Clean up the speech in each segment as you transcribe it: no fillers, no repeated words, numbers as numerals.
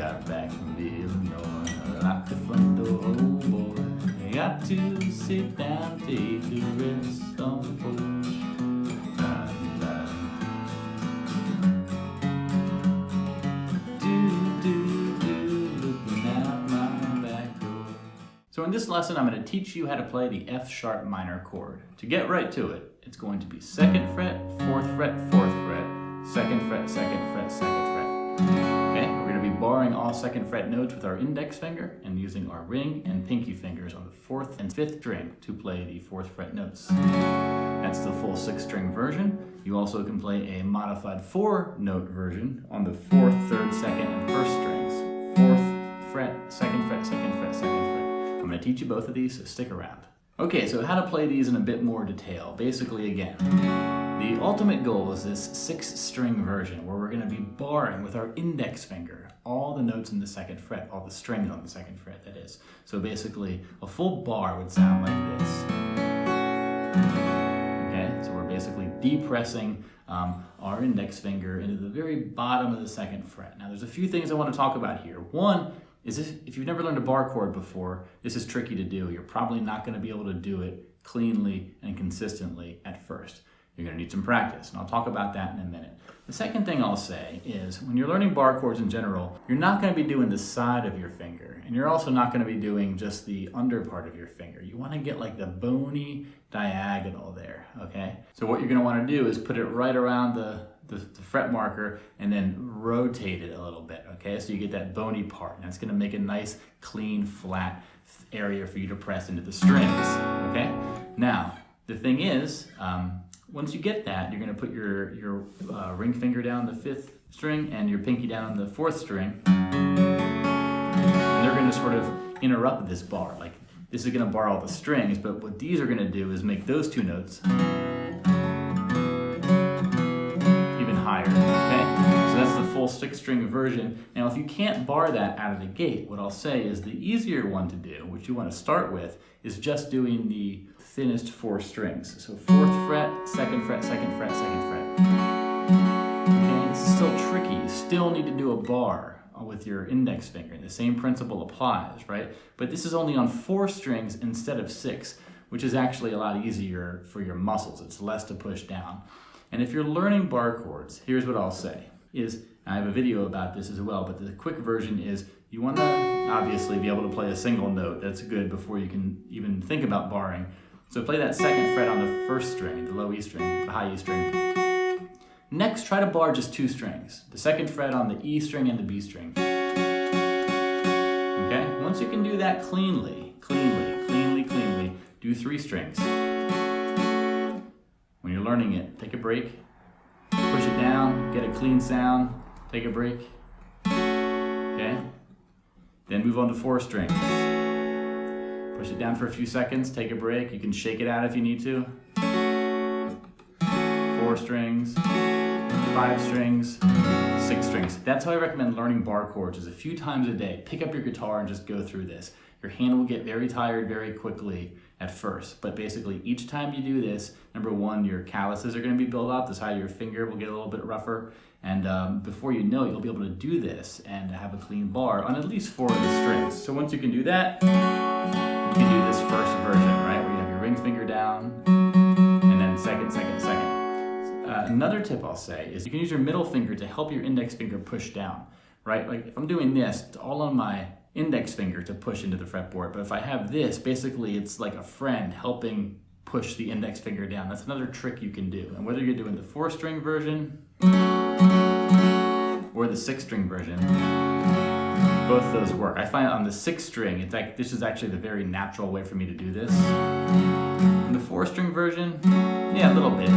got back from Illinois. Locked the front door, oh boy. I got to sit down, take a rest on the porch. Looking out my back door. So in this lesson, I'm going to teach you how to play the F sharp minor chord. To get right to it, it's going to be 2nd fret, 4th fret, 4th fret, 2nd fret, 2nd fret, 2nd fret. Okay, we're going to be barring all 2nd fret notes with our index finger and using our ring and pinky fingers on the 4th and 5th string to play the 4th fret notes. That's the full 6-string version. You also can play a modified 4-note version on the 4th, 3rd, 2nd, and 1st strings. 4th fret, 2nd fret, 2nd fret, 2nd fret. I'm going to teach you both of these, so stick around. Okay, so how to play these in a bit more detail. Basically, again, the ultimate goal is this 6-string version where we're going to be barring with our index finger all the notes in the 2nd fret, all the strings on the 2nd fret, that is. So basically, a full bar would sound like this. Okay, so we're basically depressing our index finger into the very bottom of the 2nd fret. Now, there's a few things I want to talk about here. One is if you've never learned a bar chord before, this is tricky to do. You're probably not going to be able to do it cleanly and consistently at first. You're going to need some practice, and I'll talk about that in a minute. The second thing I'll say is when you're learning bar chords in general, you're not going to be doing the side of your finger, and you're also not going to be doing just the under part of your finger. You want to get like the bony diagonal there, okay? So what you're going to want to do is put it right around the fret marker and then rotate it a little bit, okay? So you get that bony part, and that's going to make a nice, clean, flat area for you to press into the strings, okay? Now, the thing is, once you get that, you're going to put your ring finger down the 5th string and your pinky down on the 4th string, and they're going to sort of interrupt this bar. Like, this is going to bar all the strings, but what these are going to do is make those 2 notes even higher, okay? So that's the full 6-string version. Now, if you can't bar that out of the gate, what I'll say is the easier one to do, which you want to start with, is just doing the thinnest 4 strings. So 4th fret, 2nd fret, 2nd fret, 2nd fret. Okay, this is still tricky. You still need to do a bar with your index finger. The same principle applies, right? But this is only on 4 strings instead of 6, which is actually a lot easier for your muscles. It's less to push down. And if you're learning bar chords, here's what I'll say, is, I have a video about this as well, but the quick version is you want to obviously be able to play a single note. That's good before you can even think about barring. So play that 2nd fret on the 1st string, the low E string, the high E string. Next, try to bar just 2 strings, the 2nd fret on the E string and the B string. Okay? Once you can do that cleanly, do 3 strings. When you're learning it, take a break, push it down, get a clean sound, take a break. Okay? Then move on to 4 strings. Push it down for a few seconds, take a break. You can shake it out if you need to. 4 strings, 5 strings, 6 strings. That's how I recommend learning bar chords, is a few times a day. Pick up your guitar and just go through this. Your hand will get very tired very quickly at first, but basically each time you do this, number one, your calluses are going to be built up. That's how your finger will get a little bit rougher. And before you know it, you'll be able to do this and have a clean bar on at least 4 of the strings. So once you can do that, you can do this first version, right? Where you have your ring finger down, and then 2nd, 2nd, 2nd. Another tip I'll say is you can use your middle finger to help your index finger push down, right? Like if I'm doing this, it's all on my index finger to push into the fretboard. But if I have this, basically it's like a friend helping push the index finger down. That's another trick you can do. And whether you're doing the 4-string version or the 6-string version, both of those work. I find on the 6th string, it's like this is actually the very natural way for me to do this. In the 4-string version, yeah, a little bit.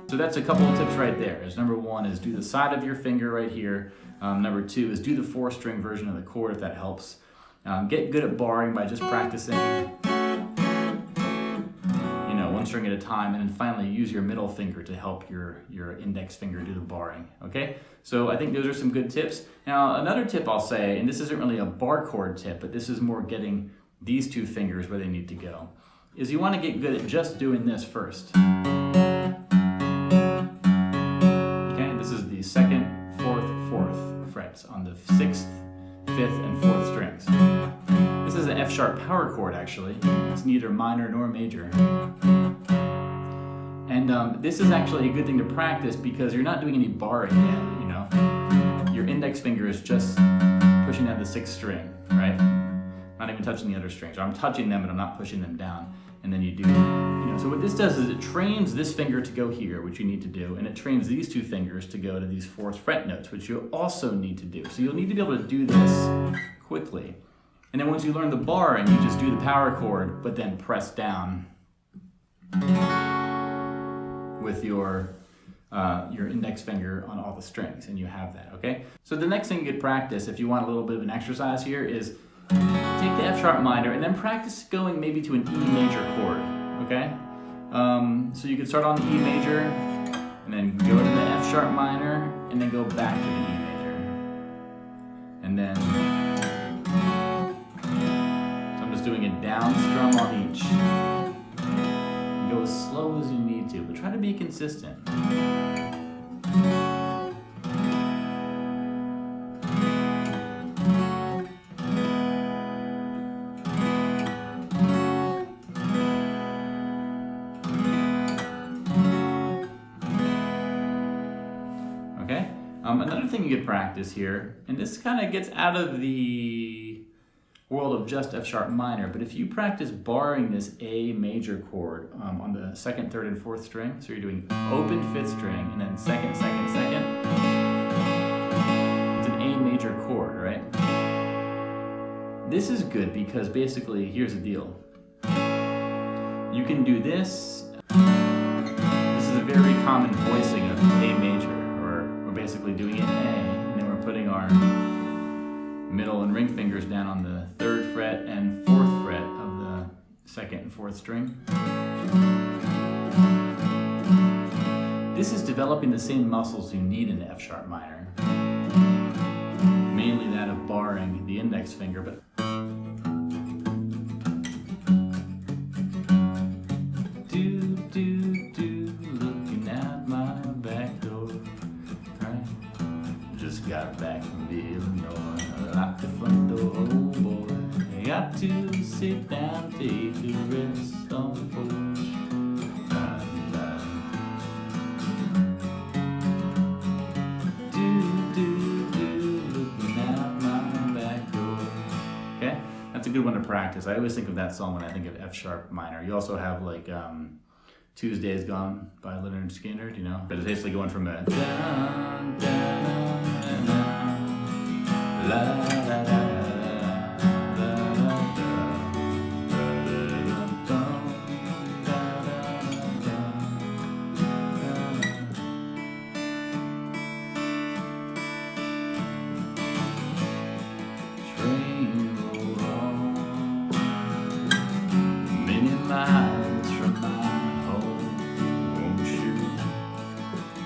So that's a couple of tips right there. Is number 1 is do the side of your finger right here. Number 2 is do the 4-string version of the chord if that helps. Get good at barring by just practicing, 1 string at a time, and then finally use your middle finger to help your index finger do the barring, okay? So I think those are some good tips. Now another tip I'll say, and this isn't really a bar chord tip, but this is more getting these 2 fingers where they need to go, is you want to get good at just doing this first. Okay, this is the 2nd, 4th, 4th frets on the 6th, power chord actually. It's neither minor nor major. And this is actually a good thing to practice because you're not doing any barring yet, you know. Your index finger is just pushing down the 6th string, right? Not even touching the other strings. Or I'm touching them, but I'm not pushing them down. And then you do, so what this does is it trains this finger to go here, which you need to do, and it trains these 2 fingers to go to these 4th fret notes, which you also need to do. So you'll need to be able to do this quickly. And then once you learn the bar, and you just do the power chord, but then press down with your index finger on all the strings, and you have that, okay? So the next thing you could practice, if you want a little bit of an exercise here, is take the F sharp minor and then practice going maybe to an E major chord, okay? So you could start on the E major, and then go to the F sharp minor, and then go back to the E major. And then, so I'm just doing a down strum on each. Go as slow as you need to, but try to be consistent. Okay? Another thing you could practice here, and this kind of gets out of the world of just F sharp minor, but if you practice barring this A major chord on the 2nd, 3rd, and 4th string, so you're doing open 5th string, and then 2nd, 2nd, 2nd, it's an A major chord, right? This is good because basically, here's the deal. You can do this. This is a very common voicing of A major, or we're basically doing it in A, and then we're putting our middle and ring fingers down on the 3rd fret and 4th fret of the 2nd and 4th string. This is developing the same muscles you need in the F sharp minor. Mainly that of barring the index finger, but looking out my back door, right? Just got back from Illinois. Lock the front door, oh boy. I got to sit down, take a rest on the porch. Looking out my back door. Okay, that's a good one to practice. I always think of that song when I think of F sharp minor. You also have like Tuesday's Gone by Leonard Skinner, you know? But it's basically going from a dun, dun, la, la, la, la, train rolled on many miles from my home. Won't you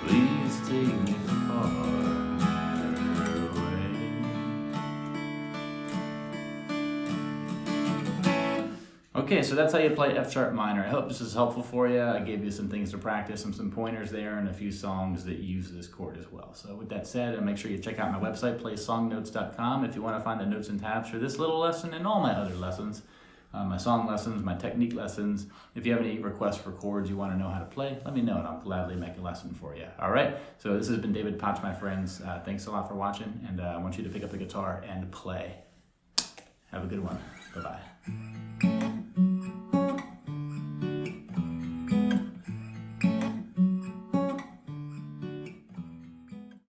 please take me far away? Okay, so that's how you play F sharp minor. I hope this is helpful for you. I gave you some things to practice, some pointers there, and a few songs that use this chord as well. So with that said, make sure you check out my website, playsongnotes.com, if you want to find the notes and tabs for this little lesson and all my other lessons, my song lessons, my technique lessons. If you have any requests for chords you want to know how to play, let me know and I'll gladly make a lesson for you. All right, so this has been David Potts, my friends. Thanks a lot for watching, and I want you to pick up the guitar and play. Have a good one. Bye-bye.